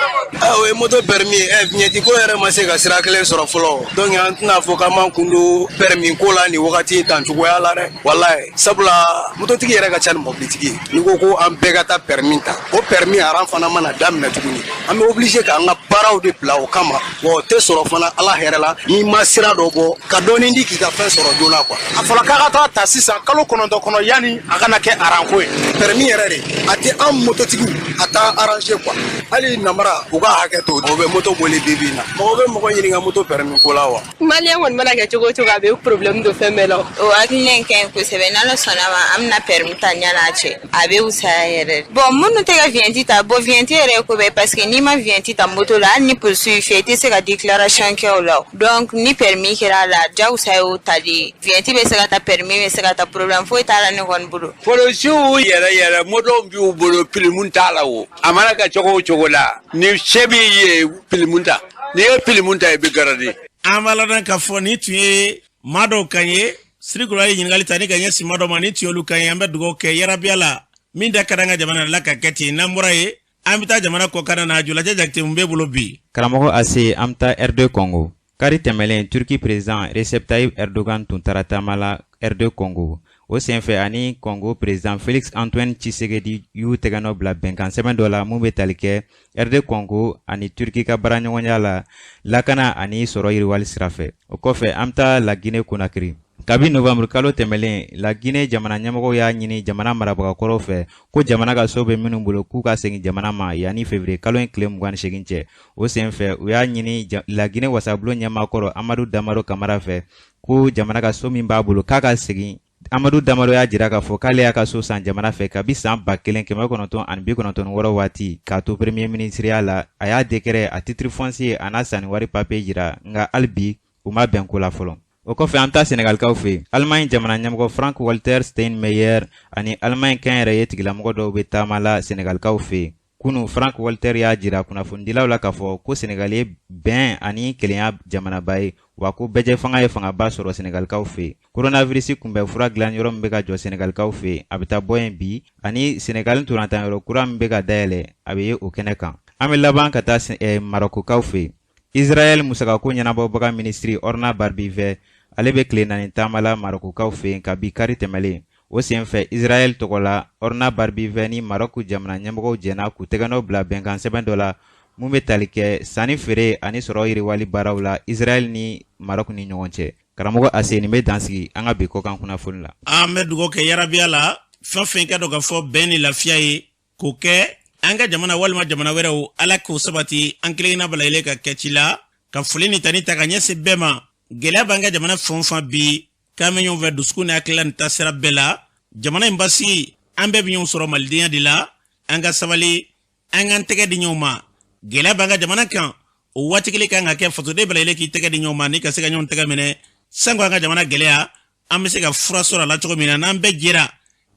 la. o ye moto permis vignette ko yɛrɛ ma se ka sira kelen sɔrɔ fɔlɔ donc an tɛna fɔ k'an m'an kun don permis ko la nin wagati tan cogoya la dɛ walayi sabula mototigi yɛrɛ ka ca ni mɔbilitigi ye n'i ko ko an bɛɛ ka taa permis ta o permis aran fana mana daminɛ tuguni an bɛ obligé k'an ka baaraw de bila o kama wa o tɛ sɔrɔ fana ala hɛrɛ la n'i ma sira dɔ bɔ ka dɔɔni di k'i ka fɛn sɔrɔ joona quoi. a fɔra k'a ka taa ta sisan kalo 9 kɔnɔ yanni a kana kɛ aran ko ye permis yɛrɛ de a tɛ an mototigiw a t'a arranger quoi hali namara u ka hakɛ to o bɛ moto boli bi bi in na mɔgɔ bɛ mɔgɔ ɲininka moto permis ko la wa maliyɛn kɔni mana kɛ cogo o cogo a bɛ problème don fɛn bɛɛ la o hakilina in ka ɲi kosɛbɛ n'ala sɔnna ma an bɛna permis ta ɲana cɛ a bɛ wusaya yɛrɛ bon minnu tɛ ka vignette ta bon vignette yɛrɛ ye ko bɛɛ parce que n'i ma vignette ta moto la hali ni poursuit fɛ i tɛ se ka déclaration kɛ o la donc ni permis kɛra la jagosa ye o tali vignette bɛ se ka ta permis bɛ se ka ta problème foyi t'a la ne kɔni bolo polisiw yɛrɛ moto b'u bolo pilimun t'a la o a mana kɛ cogo o cogo la ni sɛ b'i ye pilimun ta n'i ye pilimun ta i bɛ garadi an b'a ladɔn k'a fɔ ni tun ye maa dɔw kan ye sirikula ye ɲininkali ta ni ka ɲɛsin maa dɔ ma ni tun y'olu kan ye an bɛ dugawu kɛ yarabiya la min da ka di an ka jamana la ka kɛ ten n'an bɔra ye an bɛ taa jamana kɔ kan na Julaja Jakite mun b'e bolo bi karamɔgɔ ase an bɛ taa R2 Congo kari tɛmɛlen Turki président Recep Tayyip Erdogan tun taara taama la R2 Congo o senfɛ ani Congo président Félix Antoine Tshisekedi y'u tɛgɛnɔ bila bɛnkan sɛbɛn dɔ la mun bɛ tali kɛ R2 Congo ani Turki ka baaraɲɔgɔnya la lakana ani sɔrɔ yiriwali sira fɛ o kɔfɛ an bɛ taa la Guinée Conakry kabi novembre kalo tɛmɛlen la Guinée jamana ɲɛmɔgɔw y'a ɲini jamana marabagakɔrɔw fɛ ko jamana ka so bɛ minnu bolo k'u ka segin jamana ma yanni février kalo in tile 28 cɛ o senfɛ u y'a ɲini la Guinée wasabulon ɲɛmaakɔrɔ Amadou Damaro Camara fɛ ko jamana ka so min b'a bolo k'a ka segin Amadou Damaro y'a jira k'a fɔ k'ale y'a ka so san jamana fɛ kabi san 1996 waati k'a to premier ministre la a y'a décret a titre foncier a n'a sanni wari papier jira nka hali bi u ma bɛn ko la fɔlɔ o kɔfɛ an taa Senegalkaw fɛ Allemagne jamana ɲɛmɔgɔ Frank Walter Steinmeier ani Allemagne kɛnyɛrɛye tigilamɔgɔ dɔw bɛ taama la Senegalkaw fɛ kunu Frank Walter y'a jira kunnafonidilaw la k'a fɔ ko Senegal ye bɛn ani kelenya jamanaba ye wa ko bɛjɛ fanga ye fangaba sɔrɔ Senegalkaw fɛ coronavirus kunbɛn fura dilan yɔrɔ min bɛ ka jɔ Senegalkaw fɛ a bɛ taa bɔ yen bi ani Senegal ntolantan yɔrɔ kura min bɛ ka dayɛlɛ a bɛ ye o kɛnɛ kan an bɛ laban ka taa Marokokaw fɛ Israel musakako ɲɛnabɔbaga ministri Orna Barbivɛ ale bɛ tile 4 taama la Marokokaw fɛ kabi kari tɛmɛlen o senfɛ Israel tɔgɔ la Orna Barbivɛ ni Marok jamana ɲɛmɔgɔw jɛna k'u tɛgɛnɔ bila bɛnkan sɛbɛn dɔ la mun bɛ tali kɛ sanni feere ani sɔrɔ yiriwali baaraw la Israel ni Marok ni ɲɔgɔn cɛ karamɔgɔ Ase nin bɛ dansigi an ka bi kɔkan kunnafoni la an bɛ dugawu kɛ yarabiya la fɛn fɛn ka dɔ ka fɔ bɛn ni lafiya ye k'o kɛ an ka jamana walima jamana wɛrɛw Ala k'o sabati an kelenna balayɛlɛ ka kɛ ci la ka foli ni tani ta ka ɲɛsin bɛɛ ma gɛlɛya b'an ka jamana fɛn o fɛn bi k'an bɛ ɲɔgɔn fɛ dusukun ni hakilila ni taasira bɛɛ la jamana in basigi an bɛɛ bɛ ɲɔgɔn sɔrɔ malidenya de la an ka sabali an k'an tɛgɛ di ɲɔgɔn ma gɛlɛya b'an ka jamana kan o waati kelen kan ka kɛ fasoden balayɛlɛ k'i tɛgɛ di ɲɔgɔn ma ni ka se ka ɲɔgɔn tɛgɛ minɛ sanko an ka jamana gɛlɛya an bɛ se ka fura sɔrɔ a la cogo min na n'an bɛɛ jɛra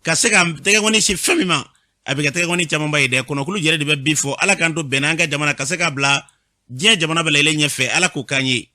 ka se ka tɛgɛkɔni si fɛn min ma a bɛ kɛ tɛgɛkɔni camanba ye dɛ kɔnɔkulu yɛrɛ de bɛ bi fɔ Ala k'an to bɛnna an ka jamana ka se ka bila diɲɛ jamana balayɛlɛ ɲɛfɛ Ala k'o k'an ye